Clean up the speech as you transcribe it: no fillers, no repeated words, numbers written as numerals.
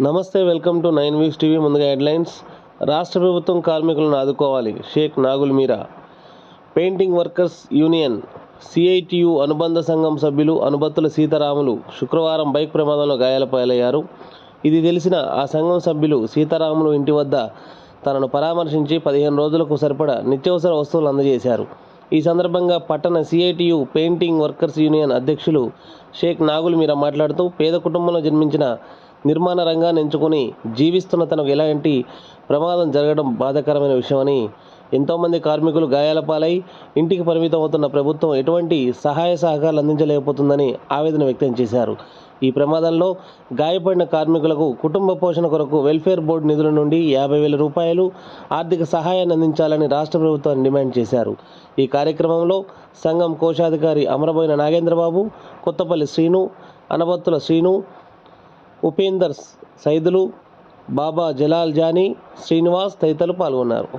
నమస్తే, welcome to 9 weeks TV. ముందుగా headlines. రాష్ట్ర ప్రభుత్వం కార్మికులను ఆదుకోవాలి. షేక్ నాగుల్ మీరా. పెయింటింగ్ వర్కర్స్ యూనియన్ సిఐటియు అనుబంధ సంఘం సభ్యులు అనుబత్తుల సీతారాములు శుక్రవారం బైక్ ప్రమాదంలో గాయాల పాలయ్యారు. ఇది తెలిసిన ఆ సంఘం సభ్యులు సీతారాములు ఇంటి వద్ద తనను పరామర్శించి 15 రోజులకు సరిపడా నిత్యావసర వస్తువులు అందజేశారు. ఈ సందర్భంగా పట్టణ సిఐటియు పెయింటింగ్ వర్కర్స్ యూనియన్ అధ్యక్షులు షేక్ నాగుల్ మీరా మాట్లాడుతూ, పేద కుటుంబంలో జన్మించిన నిర్మాణ రంగాన్ని ఎంచుకొని జీవిస్తున్న తనకు ఎలాంటి ప్రమాదం జరగడం బాధాకరమైన విషయమని, ఎంతోమంది కార్మికులు గాయాల పాలై ఇంటికి పరిమితం అవుతున్న ప్రభుత్వం ఎటువంటి సహాయ సహకారాలు అందించలేకపోతుందని ఆవేదన వ్యక్తం చేశారు. ఈ ప్రమాదంలో గాయపడిన కార్మికులకు కుటుంబ పోషణ కొరకు వెల్ఫేర్ బోర్డు నిధుల నుండి 50,000 రూపాయలు ఆర్థిక సహాయాన్ని అందించాలని రాష్ట్ర ప్రభుత్వాన్ని డిమాండ్ చేశారు. ఈ కార్యక్రమంలో సంఘం కోశాధికారి అమరబోయిన నాగేంద్రబాబు, కొత్తపల్లి శ్రీను, అనబత్తుల శ్రీను, ఉపేందర్ సైదులు, బాబా జలాల్ జానీ, శ్రీనివాస్ తదితరులు పాల్గొన్నారు.